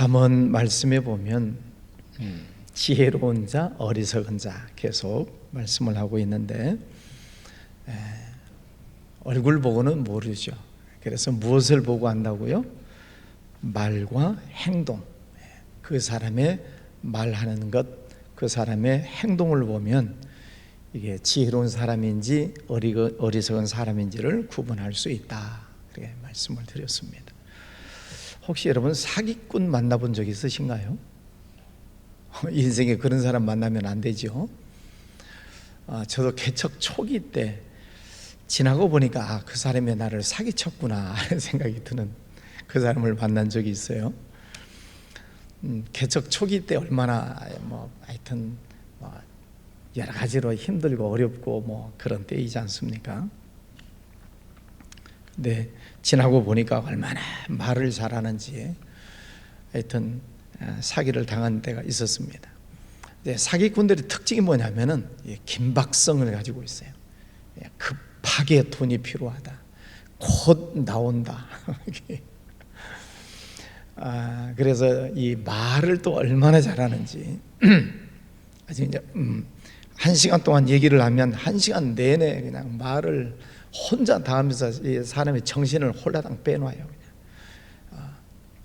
잠언 말씀에 보면 지혜로운 자, 어리석은 자 계속 말씀을 하고 있는데 얼굴 보고는 모르죠. 그래서 무엇을 보고 안다고요? 말과 행동. 그 사람의 말하는 것, 그 사람의 행동을 보면 이게 지혜로운 사람인지 어리석은 사람인지를 구분할 수 있다. 그렇게 말씀을 드렸습니다. 혹시 여러분 사기꾼 만나본 적 있으신가요? 인생에 그런 사람 만나면 안 되죠. 저도 개척 초기 때 지나고 보니까 그 사람이 나를 사기쳤구나 하는 생각이 드는 그 사람을 만난 적이 있어요. 개척 초기 때 얼마나 하여튼 여러 가지로 힘들고 어렵고 그런 때이지 않습니까? 근데 지나고 보니까 얼마나 말을 잘하는지 하여튼 사기를 당한 때가 있었습니다. 사기꾼들의 특징이 뭐냐면은 긴박성을 가지고 있어요. 급하게 돈이 필요하다. 곧 나온다. 그래서 이 말을 또 얼마나 잘하는지 아주 이제 1시간 동안 얘기를 하면 1시간 내내 그냥 말을 혼자 다 하면서 이 사람의 정신을 홀라당 빼놔요.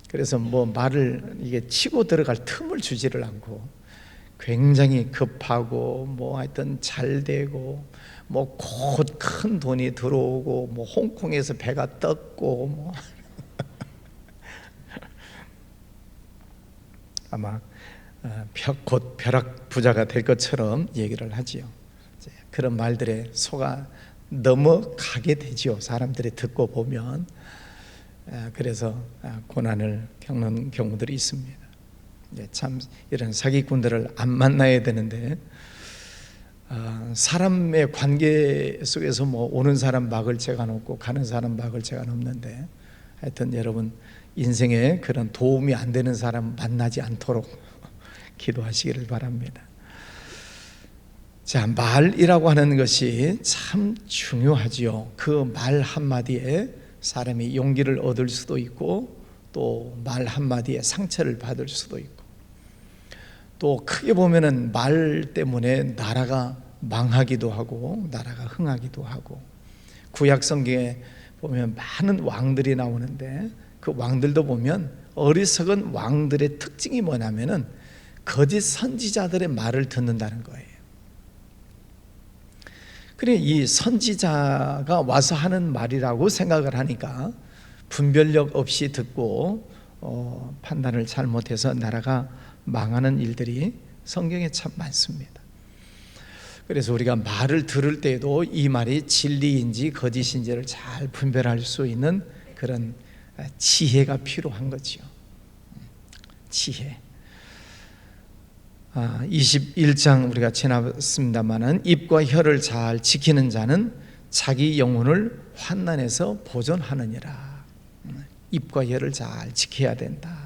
그래서 말을 이게 치고 들어갈 틈을 주지를 않고 굉장히 급하고 하여튼 잘 되고 곧 큰 돈이 들어오고 홍콩에서 배가 떴고 아마 곧 벼락 부자가 될 것처럼 얘기를 하지요. 그런 말들에 속아 넘어가게 되지요. 사람들이 듣고 보면. 그래서 고난을 겪는 경우들이 있습니다. 참 이런 사기꾼들을 안 만나야 되는데 사람의 관계 속에서 오는 사람 막을 제가 넘고 가는 사람 막을 제가 넘는데 하여튼 여러분 인생에 그런 도움이 안 되는 사람 만나지 않도록 기도하시기를 바랍니다. 자, 말이라고 하는 것이 참 중요하지요. 그 말 한마디에 사람이 용기를 얻을 수도 있고 또 말 한마디에 상처를 받을 수도 있고 또 크게 보면은 말 때문에 나라가 망하기도 하고 나라가 흥하기도 하고 구약 성경에 보면 많은 왕들이 나오는데 그 왕들도 보면 어리석은 왕들의 특징이 뭐냐면은 거짓 선지자들의 말을 듣는다는 거예요. 그래 이 선지자가 와서 하는 말이라고 생각을 하니까 분별력 없이 듣고 판단을 잘못해서 나라가 망하는 일들이 성경에 참 많습니다. 그래서 우리가 말을 들을 때에도 이 말이 진리인지 거짓인지를 잘 분별할 수 있는 그런 지혜가 필요한 거죠. 지혜. 21장 우리가 지났습니다마는 입과 혀를 잘 지키는 자는 자기 영혼을 환난에서 보존하느니라. 입과 혀를 잘 지켜야 된다.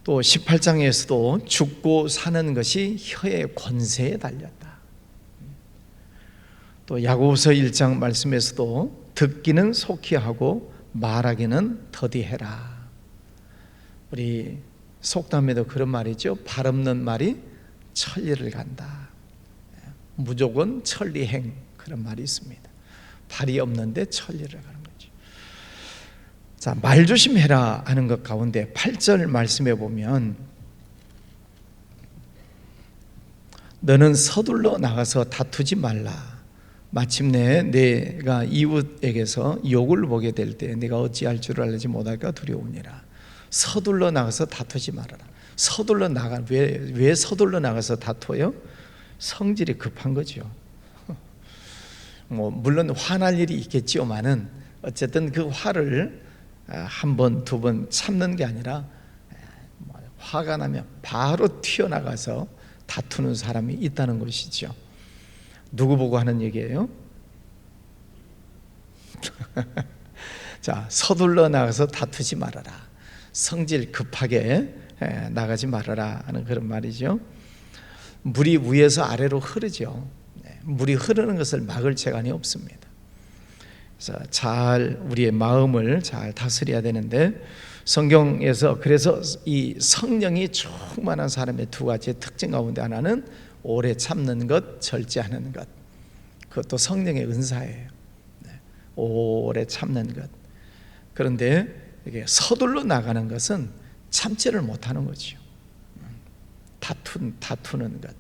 또 18장에서도 죽고 사는 것이 혀의 권세에 달렸다. 또 야고보서 1장 말씀에서도 듣기는 속히 하고 말하기는 더디해라. 우리 속담에도 그런 말이죠. 발 없는 말이 천리를 간다. 무조건 천리행 그런 말이 있습니다. 발이 없는데 천리를 가는 거죠. 자, 말 조심해라 하는 것 가운데 8절 말씀에 보면 너는 서둘러 나가서 다투지 말라. 마침내 내가 이웃에게서 욕을 보게 될 때 내가 어찌할 줄 알지 못할까 두려우니라. 서둘러 나가서 다투지 말아라. 서둘러 나가 왜 서둘러 나가서 다투어요? 성질이 급한 거죠. 물론 화날 일이 있겠지만은 어쨌든 그 화를 한 번, 두 번 참는 게 아니라 화가 나면 바로 튀어나가서 다투는 사람이 있다는 것이죠. 누구 보고 하는 얘기예요? 자, 서둘러 나가서 다투지 말아라. 성질 급하게 나가지 말아라 하는 그런 말이죠. 물이 위에서 아래로 흐르죠. 물이 흐르는 것을 막을 재간이 없습니다. 그래서 잘 우리의 마음을 잘 다스려야 되는데 성경에서 그래서 이 성령이 충만한 사람의 두 가지 특징 가운데 하나는 오래 참는 것, 절제하는 것. 그것도 성령의 은사예요. 오래 참는 것. 그런데 이게 서둘러 나가는 것은 참지를 못하는 거죠. 다투는 것.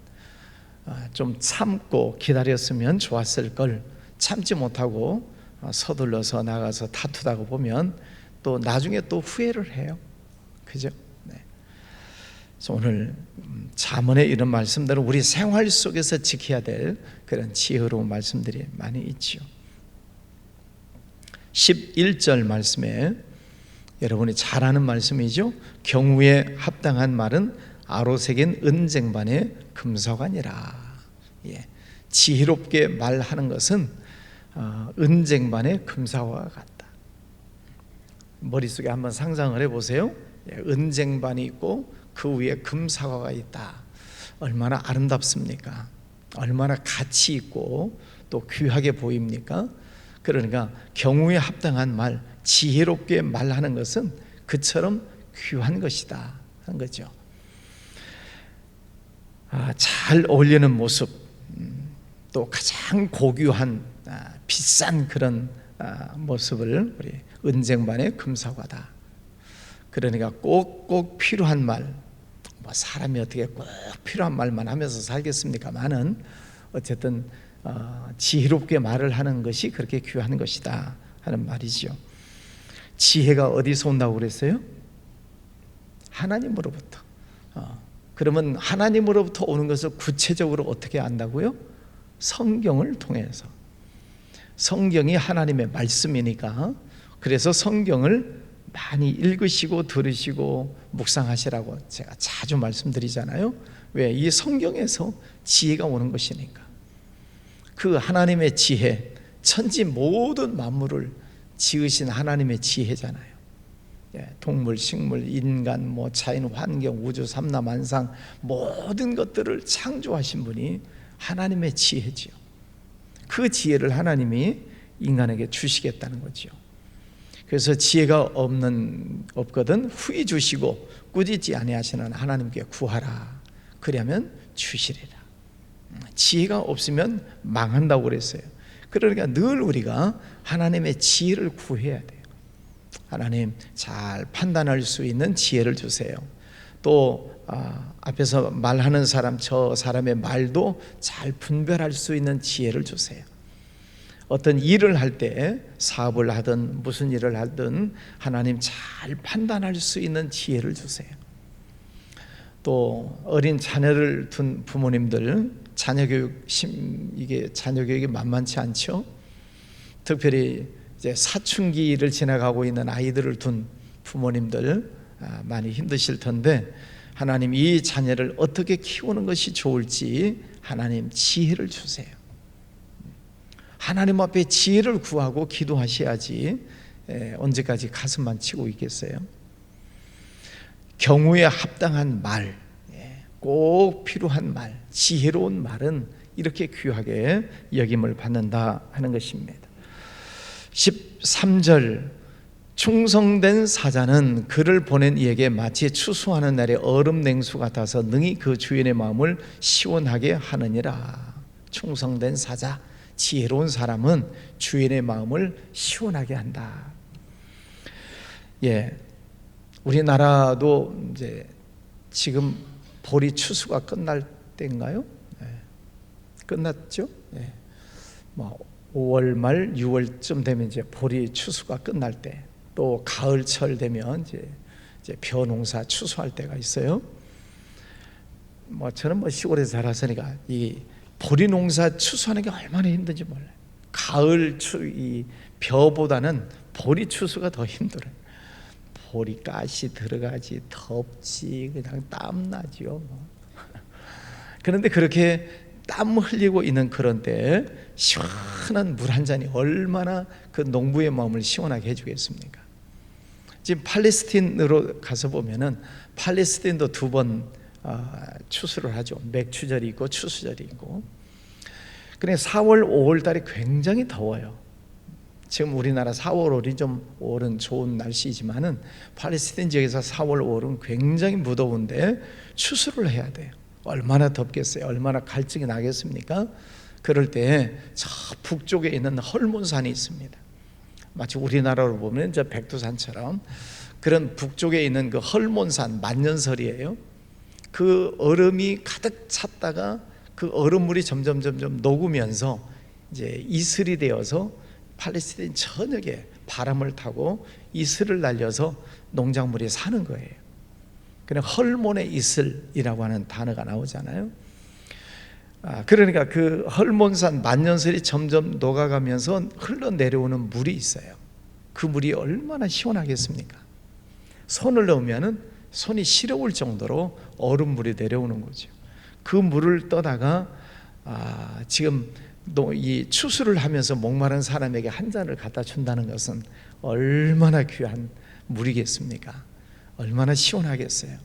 좀 참고 기다렸으면 좋았을 걸 참지 못하고 서둘러서 나가서 다투다가 보면 또 나중에 또 후회를 해요. 그죠? 네. 그래서 오늘 잠언의 이런 말씀들은 우리 생활 속에서 지켜야 될 그런 지혜로운 말씀들이 많이 있지요. 11절 말씀에 여러분이 잘 아는 말씀이죠. 경우에 합당한 말은 아로새긴 은쟁반의 금서관이라. 예. 지혜롭게 말하는 것은 은쟁반의 금사와 같다. 머릿속에 한번 상상을 해보세요. 은쟁반이 있고 그 위에 금사과가 있다. 얼마나 아름답습니까? 얼마나 가치 있고 또 귀하게 보입니까? 그러니까 경우에 합당한 말, 지혜롭게 말하는 것은 그처럼 귀한 것이다 한 거죠. 잘 어울리는 모습, 또 가장 고귀한 비싼 그런 모습을 우리 은쟁반의 금사과다. 그러니까 꼭꼭 필요한 말, 뭐 사람이 어떻게 꼭 필요한 말만 하면서 살겠습니까만은 어쨌든 지혜롭게 말을 하는 것이 그렇게 귀한 것이다 하는 말이죠. 지혜가 어디서 온다고 그랬어요? 하나님으로부터. 그러면 하나님으로부터 오는 것을 구체적으로 어떻게 안다고요? 성경을 통해서. 성경이 하나님의 말씀이니까 그래서 성경을 많이 읽으시고 들으시고 묵상하시라고 제가 자주 말씀드리잖아요. 왜? 이 성경에서 지혜가 오는 것이니까. 그 하나님의 지혜, 천지 모든 만물을 지으신 하나님의 지혜잖아요. 동물, 식물, 인간, 뭐 자연, 환경, 우주, 삼라만상 모든 것들을 창조하신 분이 하나님의 지혜지요. 그 지혜를 하나님이 인간에게 주시겠다는 거죠. 그래서 지혜가 없거든 후히 주시고 꾸짖지 아니하시는 하나님께 구하라. 그러면 주시리라. 지혜가 없으면 망한다고 그랬어요. 그러니까 늘 우리가 하나님의 지혜를 구해야 돼요. 하나님 잘 판단할 수 있는 지혜를 주세요. 또 앞에서 말하는 사람, 저 사람의 말도 잘 분별할 수 있는 지혜를 주세요. 어떤 일을 할 때, 사업을 하든 무슨 일을 하든 하나님 잘 판단할 수 있는 지혜를 주세요. 또 어린 자녀를 둔 부모님들, 자녀 교육이 만만치 않죠. 특별히 이제 사춘기를 지나가고 있는 아이들을 둔 부모님들 많이 힘드실 텐데, 하나님 이 자녀를 어떻게 키우는 것이 좋을지 하나님 지혜를 주세요. 하나님 앞에 지혜를 구하고 기도하셔야지 언제까지 가슴만 치고 있겠어요? 경우에 합당한 말, 꼭 필요한 말, 지혜로운 말은 이렇게 귀하게 여김을 받는다 하는 것입니다. 13절, 충성된 사자는 그를 보낸 이에게 마치 추수하는 날의 얼음 냉수 같아서 능히 그 주인의 마음을 시원하게 하느니라. 충성된 사자, 지혜로운 사람은 주인의 마음을 시원하게 한다. 우리나라도 이제 지금 보리 추수가 끝날 때인가요? 끝났죠? 뭐 5월 말 6월쯤 되면 이제 보리 추수가 끝날 때, 또 가을철 되면 이제 벼농사 추수할 때가 있어요. 뭐 저는 시골에서 자랐으니까 이 보리 농사 추수하는 게 얼마나 힘든지 몰라요. 가을 이 벼보다는 보리 추수가 더 힘들어요. 보리 가시 들어가지, 덥지, 그냥 땀 나지요. 그런데 그렇게 땀 흘리고 있는 그런 때 시원한 물 한 잔이 얼마나 그 농부의 마음을 시원하게 해주겠습니까? 지금 팔레스틴으로 가서 보면은 팔레스틴도 두 번 추수를 하죠. 맥추절이 있고 추수절이 있고. 그래 4월, 5월 달이 굉장히 더워요. 지금 우리나라 4월, 5월이 좀 5월은 좋은 날씨지만은 팔레스타인 지역에서 4월, 5월은 굉장히 무더운데 추수를 해야 돼요. 얼마나 덥겠어요? 얼마나 갈증이 나겠습니까? 그럴 때 저 북쪽에 있는 헐몬산이 있습니다. 마치 우리나라로 보면 저 백두산처럼 그런 북쪽에 있는 그 헐몬산, 만년설이에요. 그 얼음이 가득 찼다가 그 얼음물이 점점 녹으면서 이제 이슬이 되어서 팔레스타인 전역에 바람을 타고 이슬을 날려서 농작물이 사는 거예요. 그냥 헐몬의 이슬이라고 하는 단어가 나오잖아요. 그러니까 그 헐몬산 만년설이 점점 녹아가면서 흘러내려오는 물이 있어요. 그 물이 얼마나 시원하겠습니까? 손을 넣으면은 손이 시려울 정도로 얼음물이 내려오는 거죠. 그 물을 떠다가 지금 이 추수를 하면서 목마른 사람에게 한 잔을 갖다 준다는 것은 얼마나 귀한 물이겠습니까? 얼마나 시원하겠어요.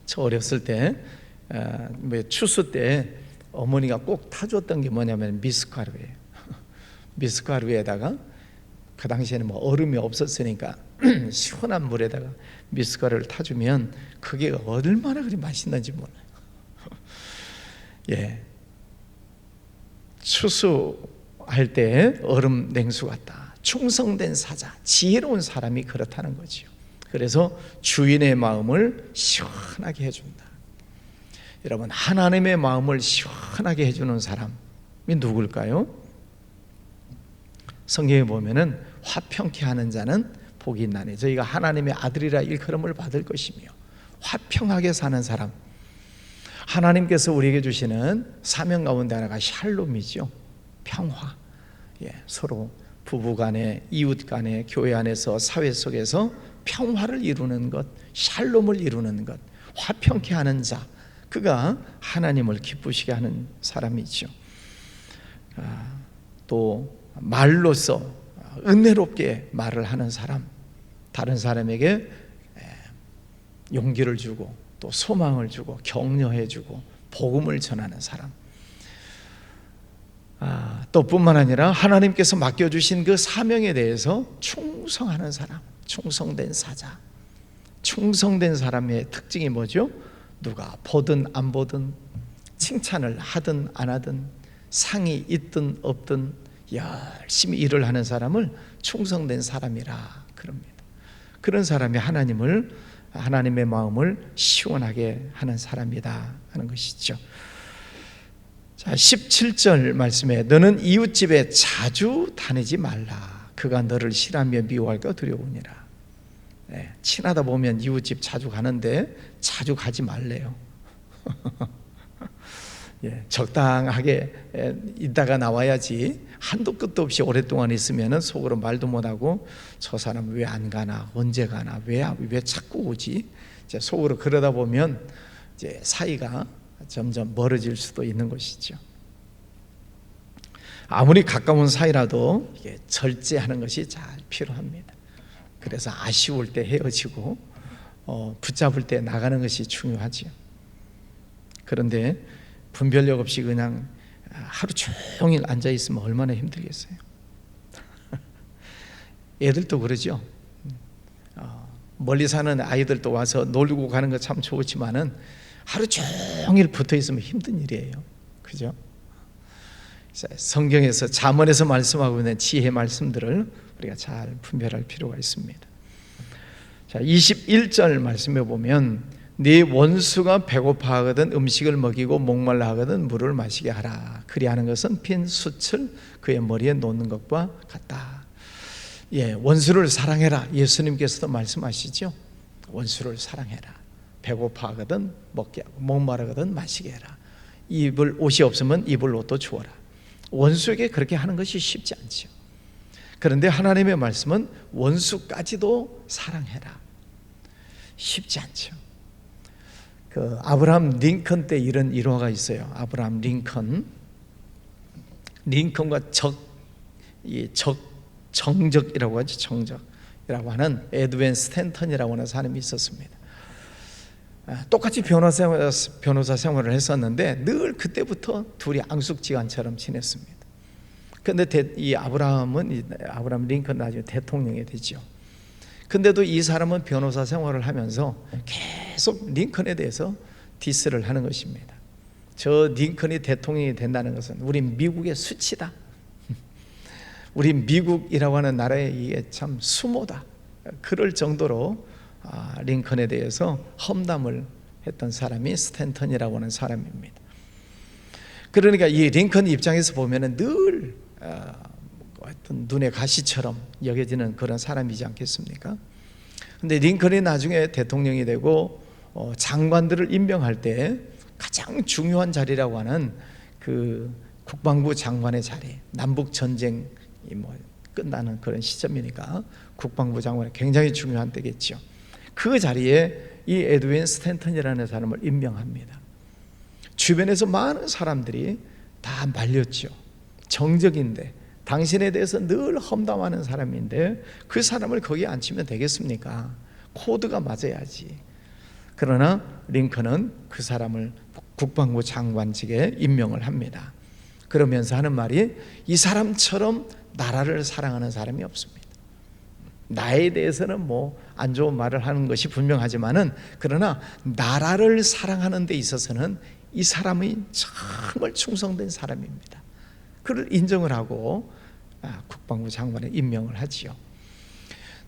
저 어렸을 때 추수 때 어머니가 꼭 타줬던 게 뭐냐면 미숫가루예요. 미숫가루에다가 그 당시에는 뭐 얼음이 없었으니까 시원한 물에다가 미숫가루를 타주면 그게 얼마나 그리 맛있는지 몰라요. 예, 추수할 때 얼음 냉수 같다. 충성된 사자, 지혜로운 사람이 그렇다는 거지요. 그래서 주인의 마음을 시원하게 해준다. 여러분, 하나님의 마음을 시원하게 해주는 사람이 누굴까요? 성경에 보면은 화평케 하는 자는 복이 있나니 저희가 하나님의 아들이라 일컬음을 받을 것이며, 화평하게 사는 사람, 하나님께서 우리에게 주시는 사명 가운데 하나가 샬롬이죠. 평화. 서로 부부간에, 이웃간에, 교회 안에서, 사회 속에서 평화를 이루는 것, 샬롬을 이루는 것, 화평케 하는 자, 그가 하나님을 기쁘시게 하는 사람이죠. 또 말로써 은혜롭게 말을 하는 사람, 다른 사람에게 용기를 주고 또 소망을 주고 격려해 주고 복음을 전하는 사람. 또 뿐만 아니라 하나님께서 맡겨주신 그 사명에 대해서 충성하는 사람, 충성된 사자. 충성된 사람의 특징이 뭐죠? 누가 보든 안 보든, 칭찬을 하든 안 하든, 상이 있든 없든 열심히 일을 하는 사람을 충성된 사람이라 그럽니다. 그런 사람이 하나님의 마음을 시원하게 하는 사람이다 하는 것이죠. 자, 17절 말씀에 너는 이웃집에 자주 다니지 말라. 그가 너를 싫어하며 미워할까 두려우니라. 친하다 보면 이웃집 자주 가는데 자주 가지 말래요. 적당하게 있다가 나와야지. 한도 끝도 없이 오랫동안 있으면 속으로 말도 못하고 저 사람 왜 안 가나, 언제 가나, 왜 자꾸 오지, 속으로 그러다 보면 이제 사이가 점점 멀어질 수도 있는 것이죠. 아무리 가까운 사이라도 이게 절제하는 것이 잘 필요합니다. 그래서 아쉬울 때 헤어지고 붙잡을 때 나가는 것이 중요하죠. 그런데 분별력 없이 그냥 하루 종일 앉아 있으면 얼마나 힘들겠어요. 애들도 그러죠. 멀리 사는 아이들도 와서 놀고 가는 거 참 좋지만은 하루 종일 붙어 있으면 힘든 일이에요. 그죠? 성경에서 잠언에서 말씀하고 있는 지혜 말씀들을 우리가 잘 분별할 필요가 있습니다. 자, 21절 말씀에 보면 네 원수가 배고파하거든 음식을 먹이고 목말라 하거든 물을 마시게 하라. 그리하는 것은 빈 숯을 그의 머리에 놓는 것과 같다. 원수를 사랑해라. 예수님께서도 말씀하시죠. 원수를 사랑해라. 배고파하거든 먹게 하고 목마르거든 마시게 해라. 입을 옷이 없으면 입을 옷도 주어라. 원수에게 그렇게 하는 것이 쉽지 않죠. 그런데 하나님의 말씀은 원수까지도 사랑해라. 쉽지 않죠. 그 아브라함 링컨 때 이런 일화가 있어요. 아브라함 링컨과 정적이라고 하죠. 정적이라고 하는 에드웬 스탠턴이라고 하는 사람이 있었습니다. 똑같이 변호사 생활을 했었는데 늘 그때부터 둘이 앙숙지간처럼 지냈습니다. 근데 이 아브라함 링컨 나중에 대통령이 되죠. 근데도 이 사람은 변호사 생활을 하면서 계속 링컨에 대해서 디스를 하는 것입니다. 저 링컨이 대통령이 된다는 것은 우리 미국의 수치다. 우리 미국이라고 하는 나라에 이게 참 수모다. 그럴 정도로 링컨에 대해서 험담을 했던 사람이 스탠턴이라고 하는 사람입니다. 그러니까 이 링컨 입장에서 보면은 늘 어떤 눈의 가시처럼 여겨지는 그런 사람이지 않겠습니까? 근데 링컨이 나중에 대통령이 되고 장관들을 임명할 때 가장 중요한 자리라고 하는 그 국방부 장관의 자리, 남북 전쟁이 끝나는 그런 시점이니까 국방부 장관이 굉장히 중요한 때겠죠. 그 자리에 이 에드윈 스탠턴이라는 사람을 임명합니다. 주변에서 많은 사람들이 다 말렸죠. 정적인데, 당신에 대해서 늘 험담하는 사람인데 그 사람을 거기에 앉히면 되겠습니까? 코드가 맞아야지. 그러나 링컨은 그 사람을 국방부 장관직에 임명을 합니다. 그러면서 하는 말이, 이 사람처럼 나라를 사랑하는 사람이 없습니다. 나에 대해서는 안 좋은 말을 하는 것이 분명하지만은, 그러나 나라를 사랑하는 데 있어서는 이 사람이 정말 충성된 사람입니다. 그를 인정을 하고 국방부 장관에 임명을 하지요.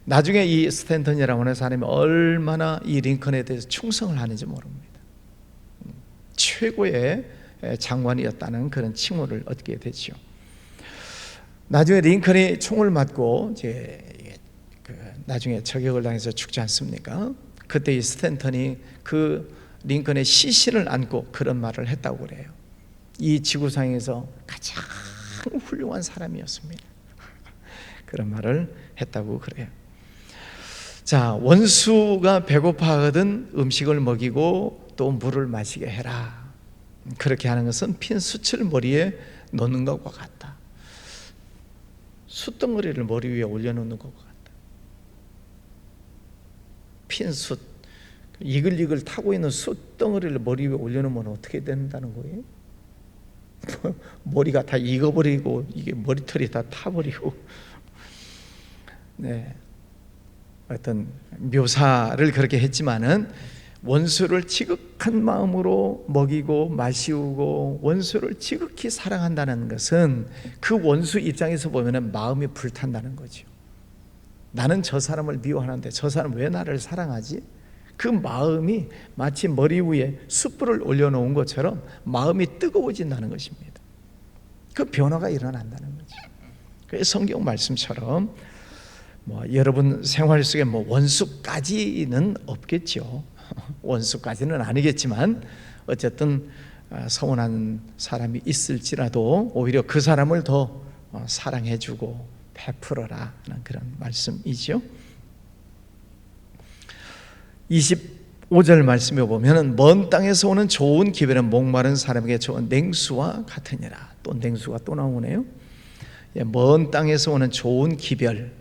나중에 이 스탠턴이라고 하는 사람이 얼마나 이 링컨에 대해서 충성을 하는지 모릅니다. 최고의 장관이었다는 그런 칭호를 얻게 되죠. 나중에 링컨이 총을 맞고 나중에 저격을 당해서 죽지 않습니까? 그때 이 스탠턴이 그 링컨의 시신을 안고 그런 말을 했다고 그래요. 이 지구상에서 가장 훌륭한 사람이었습니다. 그런 말을 했다고 그래요. 자, 원수가 배고파하거든 음식을 먹이고 또 물을 마시게 해라. 그렇게 하는 것은 핀 숯을 머리에 놓는 것과 같다. 숯덩어리를 머리 위에 올려놓는 것과 같다. 핀 숯, 이글이글 타고 있는 숯덩어리를 머리 위에 올려놓으면 어떻게 된다는 거예요? 머리가 다 익어버리고 이게 머리털이 다 타버리고, 네, 어떤 묘사를 그렇게 했지만은 원수를 지극한 마음으로 먹이고 마시우고 원수를 지극히 사랑한다는 것은 그 원수 입장에서 보면은 마음이 불탄다는 거죠. 나는 저 사람을 미워하는데 저 사람 왜 나를 사랑하지? 그 마음이 마치 머리 위에 숯불을 올려놓은 것처럼 마음이 뜨거워진다는 것입니다. 그 변화가 일어난다는 거죠. 그래서 성경 말씀처럼 여러분 생활 속에 원수까지는 없겠죠. 원수까지는 아니겠지만 어쨌든 서운한 사람이 있을지라도 오히려 그 사람을 더 사랑해주고 베풀어라 하는 그런 말씀이죠. 25절 말씀에 보면은 먼 땅에서 오는 좋은 기별은 목마른 사람에게 좋은 냉수와 같으니라. 또 냉수가 또 나오네요. 먼 땅에서 오는 좋은 기별.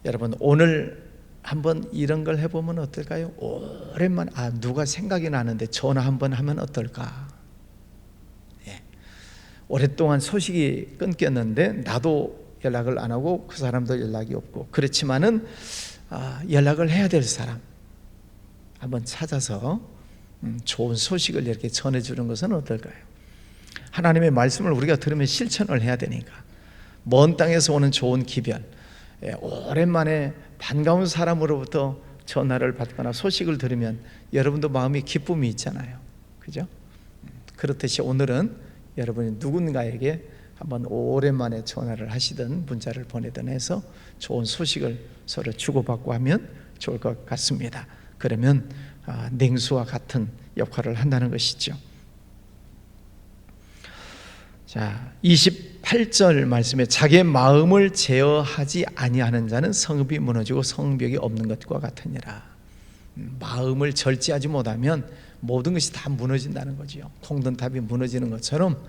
여러분 오늘 한번 이런 걸 해보면 어떨까요? 오랜만에 누가 생각이 나는데 전화 한번 하면 어떨까? 오랫동안 소식이 끊겼는데 나도 연락을 안 하고 그 사람도 연락이 없고, 그렇지만은 연락을 해야 될 사람 한번 찾아서 좋은 소식을 이렇게 전해주는 것은 어떨까요? 하나님의 말씀을 우리가 들으면 실천을 해야 되니까. 먼 땅에서 오는 좋은 기별, 오랜만에 반가운 사람으로부터 전화를 받거나 소식을 들으면 여러분도 마음이 기쁨이 있잖아요. 그죠? 그렇듯이 오늘은 여러분이 누군가에게 한번 오랜만에 전화를 하시든 문자를 보내든 해서 좋은 소식을 서로 주고받고 하면 좋을 것 같습니다. 그러면 냉수와 같은 역할을 한다는 것이죠. 자, 28절 말씀에 자기의 마음을 제어하지 아니하는 자는 성읍이 무너지고 성벽이 없는 것과 같으니라. 마음을 절제하지 못하면 모든 것이 다 무너진다는 거죠. 공든탑이 무너지는 것처럼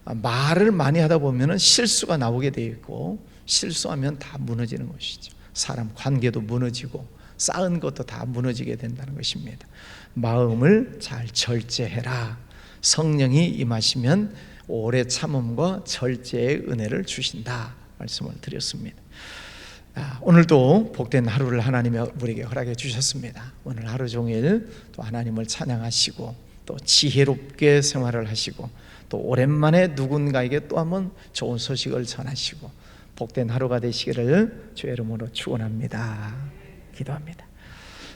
말을 많이 하다 보면 실수가 나오게 되어 있고, 실수하면 다 무너지는 것이죠. 사람 관계도 무너지고 쌓은 것도 다 무너지게 된다는 것입니다. 마음을 잘 절제해라. 성령이 임하시면 오래 참음과 절제의 은혜를 주신다 말씀을 드렸습니다. 오늘도 복된 하루를 하나님이 우리에게 허락해 주셨습니다. 오늘 하루 종일 또 하나님을 찬양하시고 또 지혜롭게 생활을 하시고 또 오랜만에 누군가에게 또 한번 좋은 소식을 전하시고 복된 하루가 되시기를 주의 이름으로 축원합니다. 기도합니다.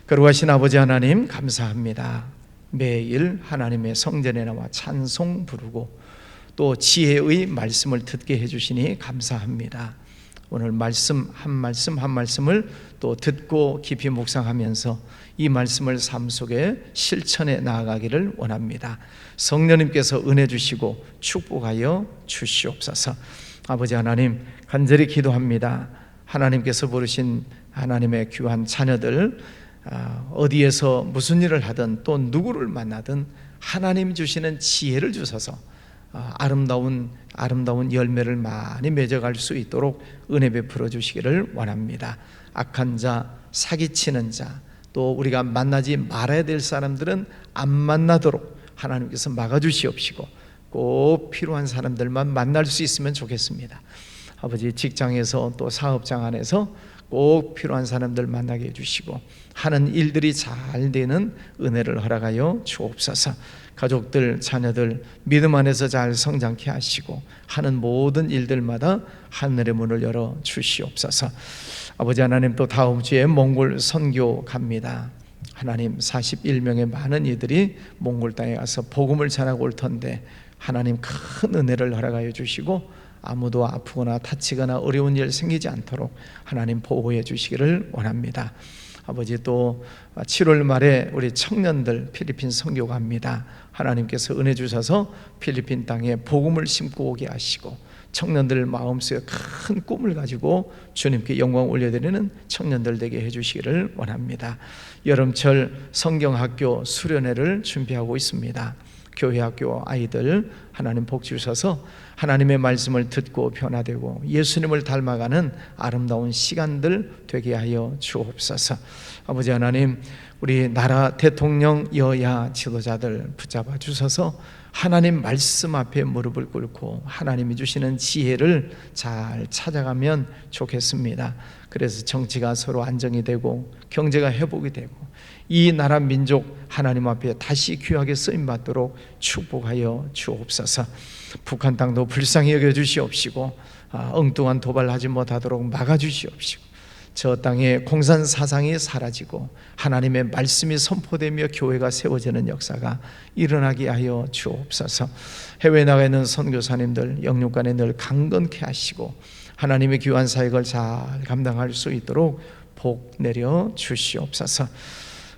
거룩하신 아버지 하나님, 감사합니다. 매일 하나님의 성전에 나와 찬송 부르고 또 지혜의 말씀을 듣게 해주시니 감사합니다. 오늘 말씀 한 말씀을 또 듣고 깊이 묵상하면서 이 말씀을 삶 속에 실천해 나아가기를 원합니다. 성령님께서 은혜 주시고 축복하여 주시옵소서. 아버지 하나님, 간절히 기도합니다. 하나님께서 부르신 하나님의 귀한 자녀들, 어디에서 무슨 일을 하든 또 누구를 만나든 하나님 주시는 지혜를 주셔서 아름다운 열매를 많이 맺어갈 수 있도록 은혜 베풀어 주시기를 원합니다. 악한 자, 사기치는 자, 또 우리가 만나지 말아야 될 사람들은 안 만나도록 하나님께서 막아주시옵시고 꼭 필요한 사람들만 만날 수 있으면 좋겠습니다. 아버지, 직장에서 또 사업장 안에서 꼭 필요한 사람들 만나게 해주시고 하는 일들이 잘 되는 은혜를 허락하여 주옵소서. 가족들, 자녀들 믿음 안에서 잘 성장케 하시고 하는 모든 일들마다 하늘의 문을 열어 주시옵소서. 아버지 하나님, 또 다음 주에 몽골 선교 갑니다. 하나님, 41명의 많은 이들이 몽골 땅에 가서 복음을 전하고 올 텐데 하나님 큰 은혜를 허락하여 주시고 아무도 아프거나 다치거나 어려운 일 생기지 않도록 하나님 보호해 주시기를 원합니다. 아버지, 또 7월 말에 우리 청년들 필리핀 선교 갑니다. 하나님께서 은혜 주셔서 필리핀 땅에 복음을 심고 오게 하시고 청년들 마음속에 큰 꿈을 가지고 주님께 영광 올려드리는 청년들 되게 해주시기를 원합니다. 여름철 성경학교 수련회를 준비하고 있습니다. 교회학교 아이들 하나님 복 주셔서 하나님의 말씀을 듣고 변화되고 예수님을 닮아가는 아름다운 시간들 되게 하여 주옵소서. 아버지 하나님, 우리 나라 대통령, 여야 지도자들 붙잡아 주셔서 하나님 말씀 앞에 무릎을 꿇고 하나님이 주시는 지혜를 잘 찾아가면 좋겠습니다. 그래서 정치가 서로 안정이 되고 경제가 회복이 되고 이 나라 민족 하나님 앞에 다시 귀하게 쓰임받도록 축복하여 주옵소서. 북한 땅도 불쌍히 여겨주시옵시고 엉뚱한 도발하지 못하도록 막아주시옵시고 저 땅에 공산사상이 사라지고 하나님의 말씀이 선포되며 교회가 세워지는 역사가 일어나게 하여 주옵소서. 해외에 나가 있는 선교사님들 영육간에 늘 강건케 하시고 하나님의 귀한 사역을 잘 감당할 수 있도록 복 내려 주시옵소서.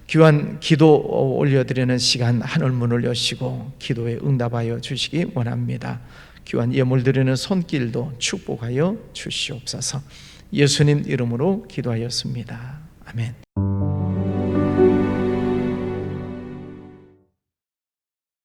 귀한 기도 올려드리는 시간 하늘 문을 여시고 기도에 응답하여 주시기 원합니다. 귀한 예물 드리는 손길도 축복하여 주시옵소서. 예수님 이름으로 기도하였습니다. 아멘.